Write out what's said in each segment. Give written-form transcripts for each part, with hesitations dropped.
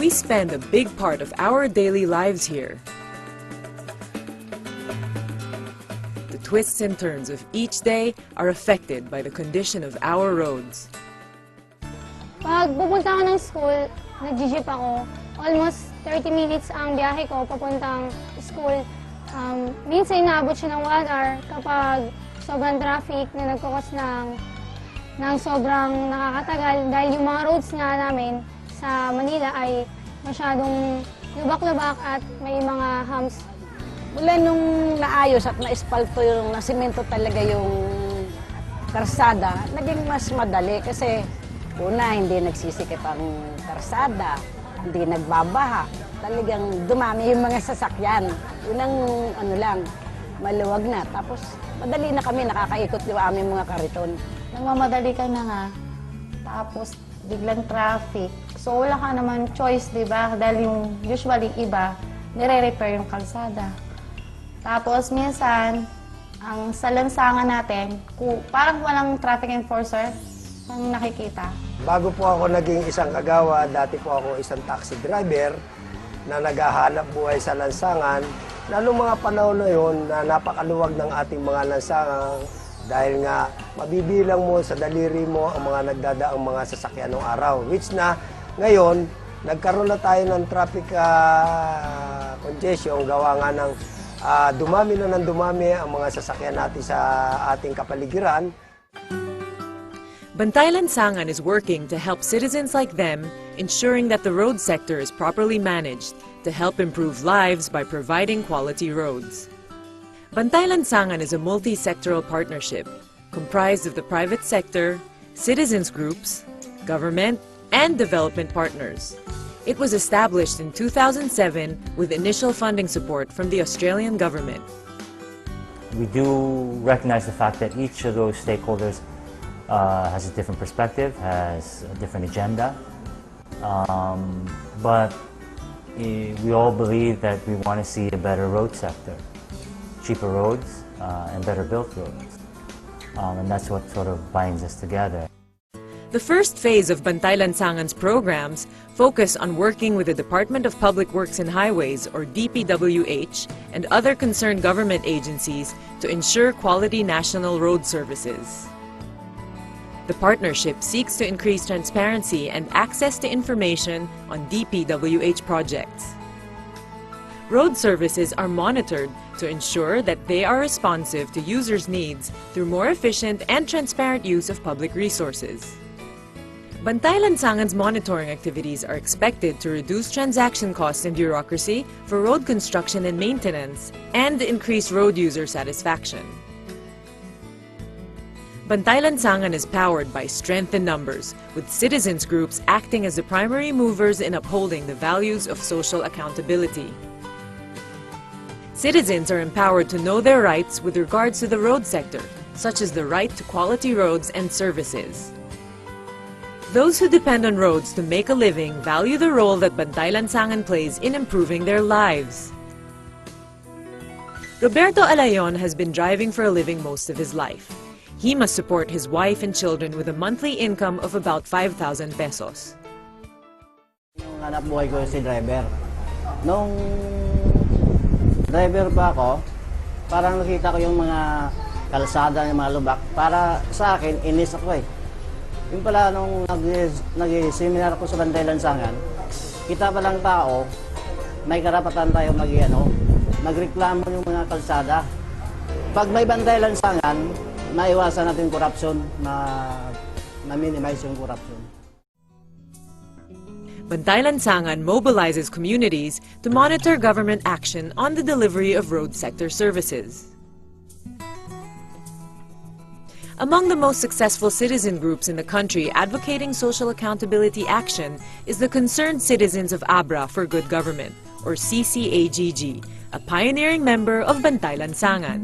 We spend a big part of our daily lives here. The twists and turns of each day are affected by the condition of our roads. Pag pupunta ako ng school, nag-jeep ako. Almost 30 minutes ang biyahe ko papuntang school. Minsan inaabot siya ng 1 hour kapag sobrang traffic na nagkukos ng sobrang nakakatagal dahil yung mga roads nga namin sa Manila ay masyadong lubak-lubak at may mga humps. Mula nung naayos at na-espalto yung nasimento talaga yung karsada, naging mas madali kasi una, hindi nagsisikip ang karsada, hindi nagbabaha. Talagang dumami yung mga sasakyan. Unang maluwag na. Tapos madali na kami, nakakaikot yung aming mga kariton. Nagmamadali ka na nga, tapos biglang traffic. So wala ka naman choice, di ba? Dahil yung usually iba, nire-repair yung kalsada. Tapos minsan, ang sa lansangan natin, parang walang traffic enforcer ang nakikita. Bago po ako naging isang kagawa, dati po ako isang taxi driver na naghahanap buhay sa lansangan. Lalong mga panahon na yun na napakaluwag ng ating mga lansangan dahil nga mabibilang mo sa daliri mo ang mga nagdadaang mga sasakyan ng araw. Which na ngayon, nagkaroon na tayo ng traffic congestion, gawa nga ng dumami na ng dumami ang mga sasakyan natin sa ating kapaligiran. Bantay Lansangan is working to help citizens like them, ensuring that the road sector is properly managed to help improve lives by providing quality roads. Bantay Lansangan is a multi-sectoral partnership comprised of the private sector, citizens groups, government, and development partners. It was established in 2007 with initial funding support from the Australian government. We do recognize the fact that each of those stakeholders has a different perspective, has a different agenda, but we all believe that we want to see a better road sector, cheaper roads and better built roads, and that's what sort of binds us together. The first phase of Bantay Lansangan's programs focus on working with the Department of Public Works and Highways, or DPWH, and other concerned government agencies to ensure quality national road services. The partnership seeks to increase transparency and access to information on DPWH projects. Road services are monitored to ensure that they are responsive to users' needs through more efficient and transparent use of public resources. Bantay Lansangan's monitoring activities are expected to reduce transaction costs and bureaucracy for road construction and maintenance and increase road user satisfaction. Bantay Lansangan is powered by strength in numbers, with citizens groups acting as the primary movers in upholding the values of social accountability. Citizens are empowered to know their rights with regards to the road sector, such as the right to quality roads and services. Those who depend on roads to make a living value the role that Bantay Lansangan plays in improving their lives. Roberto Alayon has been driving for a living most of his life. He must support his wife and children with a monthly income of about 5,000 pesos. Yung anak buhay ko si driver. Nung driver pa ako, parang nakita ko yung mga kalsada, yung mga lubak. Para sa akin, inis ako eh. Yung pala nung nag-seminar ako sa Bantay Lansangan, kita palang tao, may karapatan tayo magreklamo yung mga kalsada. Pag may Bantay Lansangan, maiwasan natin corruption, na-minimize yung corruption. Bantay Lansangan mobilizes communities to monitor government action on the delivery of road sector services. Among the most successful citizen groups in the country advocating social accountability action is the Concerned Citizens of Abra for Good Government, or CCAGG, a pioneering member of Bantay Lansangan.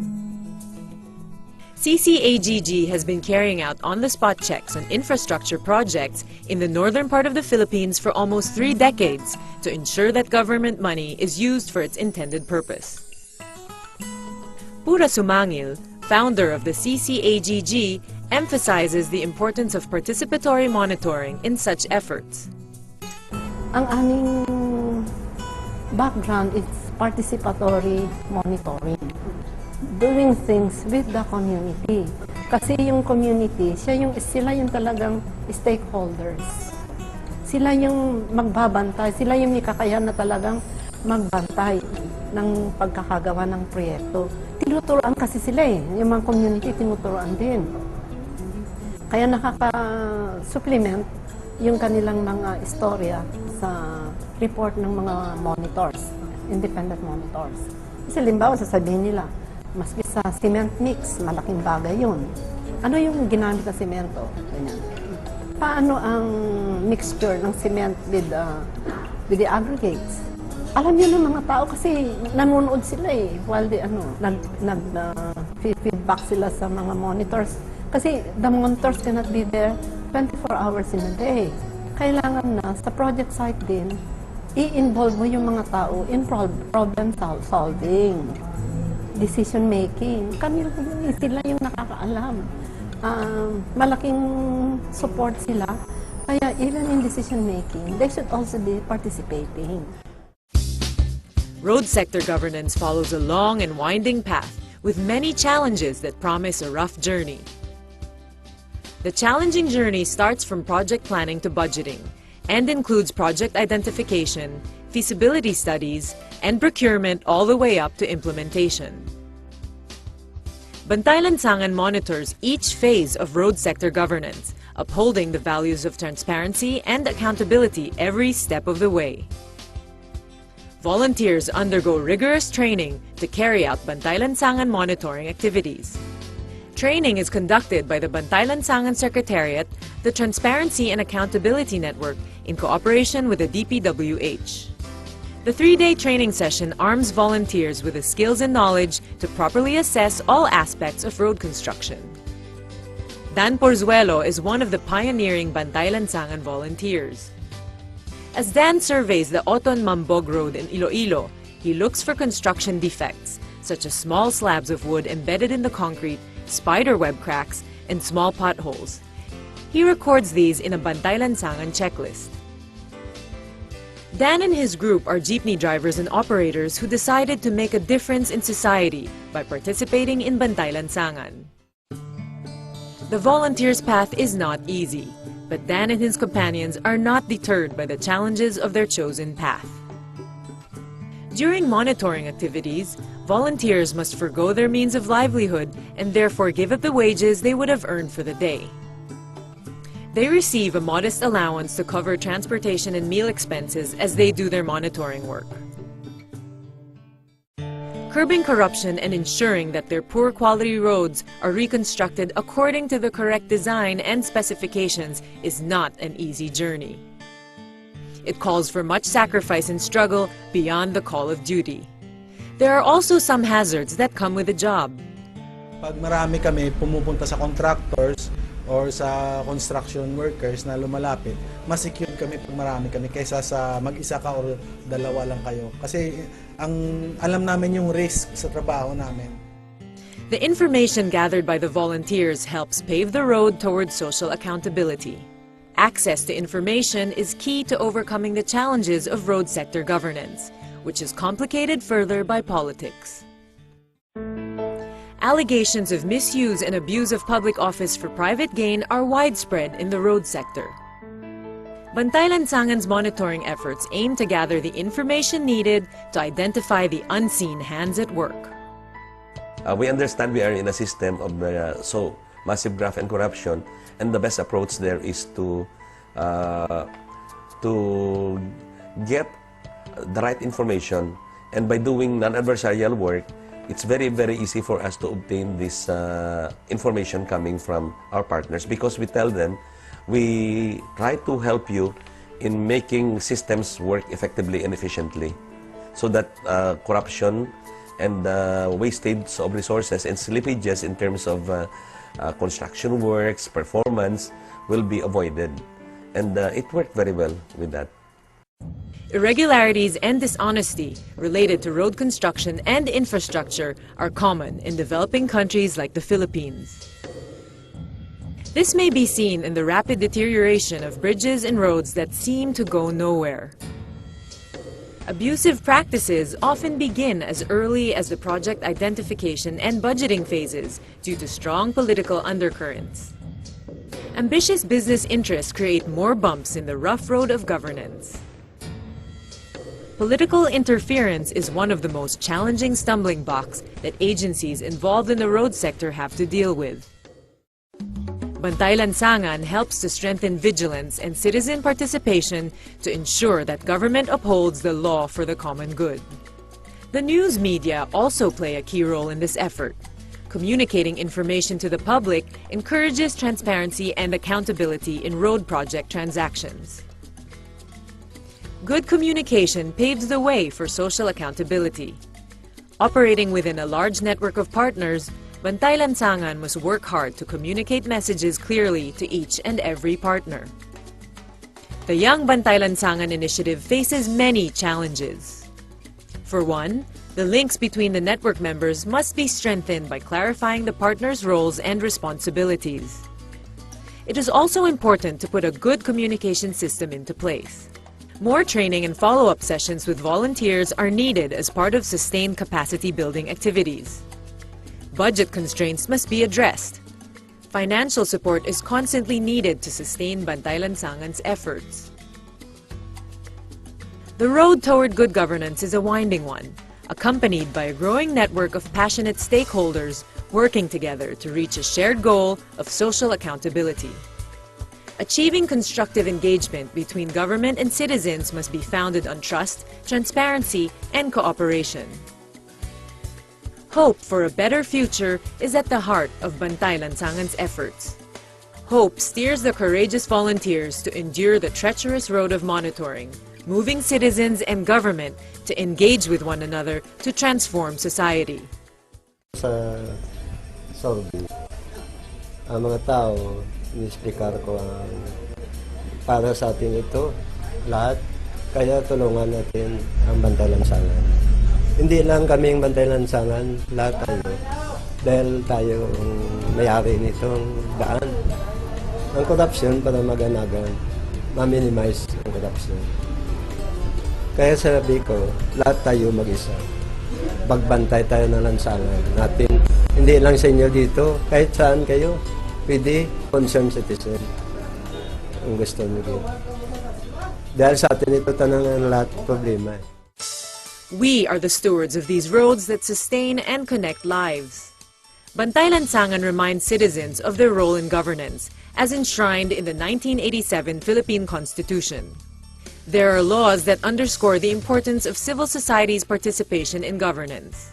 CCAGG has been carrying out on-the-spot checks on infrastructure projects in the northern part of the Philippines for almost 3 decades to ensure that government money is used for its intended purpose. Pura Sumangil, founder of the CCAGG, emphasizes the importance of participatory monitoring in such efforts. Ang aming background is participatory monitoring. Doing things with the community. Kasi yung community, sila yung talagang stakeholders. Sila yung magbabantay, sila yung may kakayahan na talagang magbantay ng pagkakagawa ng proyekto. Tinuturoan kasi sila yung mga community tinuturoan din. Kaya nakaka-supplement yung kanilang mga istorya sa report ng mga monitors, independent monitors. Kasi limbawa sasabihin nila, maski sa cement mix, malaking bagay yun. Ano yung ginamit na semento? Ganyan. Paano ang mixture ng cement with the aggregates? Alam yun ng mga tao kasi nanonood sila while feedback sila sa mga monitors. Kasi the monitors cannot be there 24 hours in a day. Kailangan na sa project site din, i-involve mo yung mga tao in problem solving, decision making. Sila yung nakakaalam. Malaking support sila. Kaya even in decision making, they should also be participating. Road sector governance follows a long and winding path with many challenges that promise a rough journey. The challenging journey starts from project planning to budgeting and includes project identification, feasibility studies, and procurement all the way up to implementation. Bantay Lansangan monitors each phase of road sector governance, upholding the values of transparency and accountability every step of the way. Volunteers undergo rigorous training to carry out Bantay Lansangan monitoring activities. Training is conducted by the Bantay Lansangan Secretariat, the Transparency and Accountability Network, in cooperation with the DPWH. The 3-day training session arms volunteers with the skills and knowledge to properly assess all aspects of road construction. Dan Porzuelo is one of the pioneering Bantay Lansangan volunteers. As Dan surveys the Oton Mambog Road in Iloilo, he looks for construction defects, such as small slabs of wood embedded in the concrete, spiderweb cracks, and small potholes. He records these in a Bantay Lansangan checklist. Dan and his group are jeepney drivers and operators who decided to make a difference in society by participating in Bantay Lansangan. The volunteer's path is not easy, but Dan and his companions are not deterred by the challenges of their chosen path. During monitoring activities, volunteers must forgo their means of livelihood and therefore give up the wages they would have earned for the day. They receive a modest allowance to cover transportation and meal expenses as they do their monitoring work. Curbing corruption and ensuring that their poor quality roads are reconstructed according to the correct design and specifications is not an easy journey. It calls for much sacrifice and struggle beyond the call of duty. There are also some hazards that come with the job. Pag marami kami pumupunta sa contractors or sa construction workers na lumalapit, mas secure kami pag marami kami kaysa sa mag-isa ka o dalawa lang kayo. Kasi alam namin yung risk sa trabaho namin. The information gathered by the volunteers helps pave the road towards social accountability. Access to information is key to overcoming the challenges of road sector governance, which is complicated further by politics. Allegations of misuse and abuse of public office for private gain are widespread in the road sector. Bantay Lansangan's monitoring efforts aim to gather the information needed to identify the unseen hands at work. We understand we are in a system of so massive graft and corruption, and the best approach there is to get the right information, and by doing non-adversarial work, it's very, very easy for us to obtain this information coming from our partners, because we tell them we try to help you in making systems work effectively and efficiently so that corruption and wastage of resources and slippages in terms of construction works, performance will be avoided. And it worked very well with that. Irregularities and dishonesty related to road construction and infrastructure are common in developing countries like the Philippines. This may be seen in the rapid deterioration of bridges and roads that seem to go nowhere. Abusive practices often begin as early as the project identification and budgeting phases due to strong political undercurrents. Ambitious business interests create more bumps in the rough road of governance. Political interference is one of the most challenging stumbling blocks that agencies involved in the road sector have to deal with. Bantay Lansangan helps to strengthen vigilance and citizen participation to ensure that government upholds the law for the common good. The news media also play a key role in this effort. Communicating information to the public encourages transparency and accountability in road project transactions. Good communication paves the way for social accountability. Operating within a large network of partners, Bantay Lansangan must work hard to communicate messages clearly to each and every partner. The Young Bantay Lansangan initiative faces many challenges. For one, the links between the network members must be strengthened by clarifying the partners' roles and responsibilities. It is also important to put a good communication system into place. More training and follow-up sessions with volunteers are needed as part of sustained capacity building activities. Budget constraints must be addressed. Financial support is constantly needed to sustain Bantay Lansangan's efforts. The road toward good governance is a winding one, accompanied by a growing network of passionate stakeholders working together to reach a shared goal of social accountability. Achieving constructive engagement between government and citizens must be founded on trust, transparency, and cooperation. Hope for a better future is at the heart of Bantay Lansangan's efforts. Hope steers the courageous volunteers to endure the treacherous road of monitoring, moving citizens and government to engage with one another to transform society. Sa survey, ang mga tao, in-explicar ko para sa atin ito, lahat, kaya tulungan natin ang Bantay Lansangan. Hindi lang kaming Bantay Lansangan, lahat tayo, dahil tayo may-ari nitong daan. Ang korupsyon para maganagan, ma-minimize ang korupsyon. Kaya sabi ko, lahat tayo mag-isa. Pagbantay tayo ng lansangan natin. Hindi lang sa inyo dito, kahit saan kayo, pwede concerned citizen. Ang gusto nyo dito. Dahil sa atin ito tanangan lahat problema. We are the stewards of these roads that sustain and connect lives. Bantay Lansangan reminds citizens of their role in governance, as enshrined in the 1987 Philippine Constitution. There are laws that underscore the importance of civil society's participation in governance.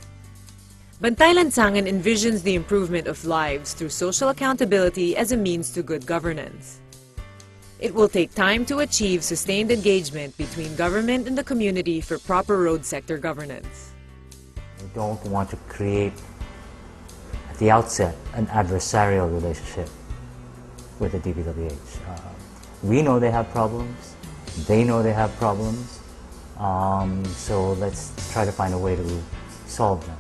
Bantay Lansangan envisions the improvement of lives through social accountability as a means to good governance. It will take time to achieve sustained engagement between government and the community for proper road sector governance. We don't want to create, at the outset, an adversarial relationship with the DPWH. We know they have problems. They know they have problems. So let's try to find a way to solve them.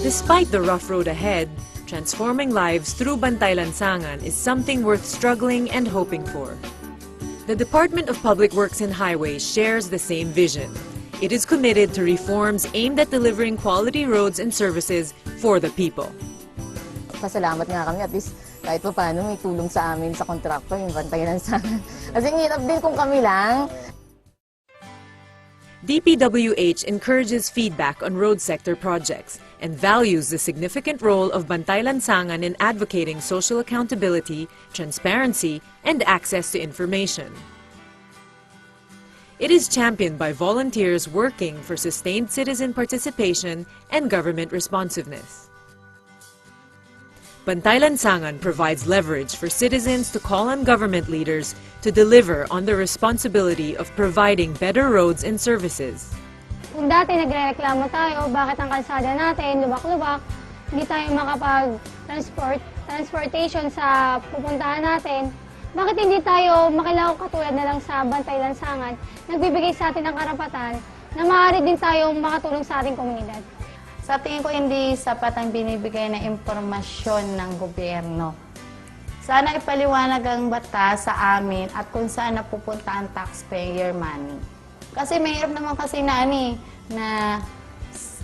Despite the rough road ahead, transforming lives through Bantay Lansangan is something worth struggling and hoping for. The Department of Public Works and Highways shares the same vision. It is committed to reforms aimed at delivering quality roads and services for the people. Pasalamat nga kami, at least kahit pa paano may tulong sa amin sa kontraktor, yung Bantay Lansangan. Kasi hirap din kung kami lang. DPWH encourages feedback on road sector projects and values the significant role of Bantay Lansangan in advocating social accountability, transparency, and access to information. It is championed by volunteers working for sustained citizen participation and government responsiveness. Bantay Lansangan provides leverage for citizens to call on government leaders to deliver on the responsibility of providing better roads and services. Kung dati nagre-reklamo tayo, bakit ang kalsada natin lubak-lubak, hindi tayo makapag-transportation sa pupuntahan natin, bakit hindi tayo makilahok katulad na lang sa Bantay Lansangan, nagbibigay sa atin ng karapatan na maaari din tayong makatulong sa ating komunidad. Sa tingin ko, hindi sapat ang binibigay na impormasyon ng gobyerno Sana ipaliwanag ang batas sa amin at kung saan napupunta ang taxpayer money. Kasi mayroon naman kasi na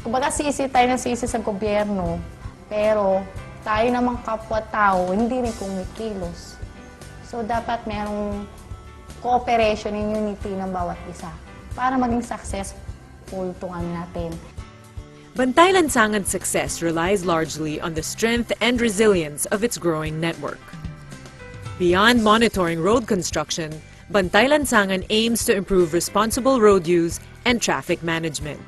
kumbaga sisi tayo ng sisi sa gobyerno, pero tayo namang kapwa-tao, hindi rin kumikilos. So dapat merong cooperation and unity ng bawat isa para maging successful itong natin. Bantay Lansangan's success relies largely on the strength and resilience of its growing network. Beyond monitoring road construction, Bantay Lansangan aims to improve responsible road use and traffic management.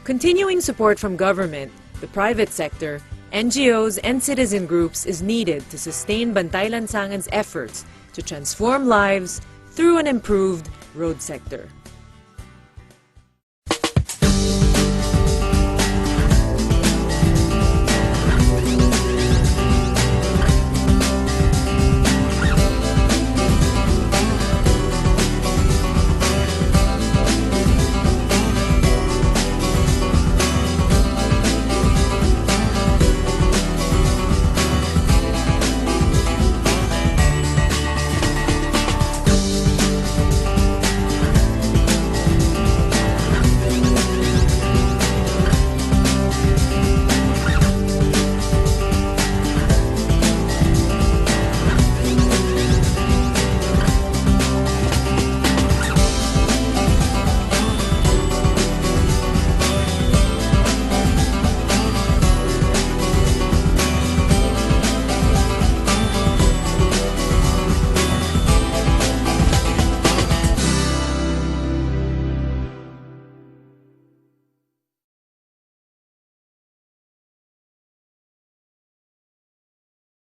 Continuing support from government, the private sector, NGOs, and citizen groups is needed to sustain Bantay Lansangan's efforts to transform lives through an improved road sector.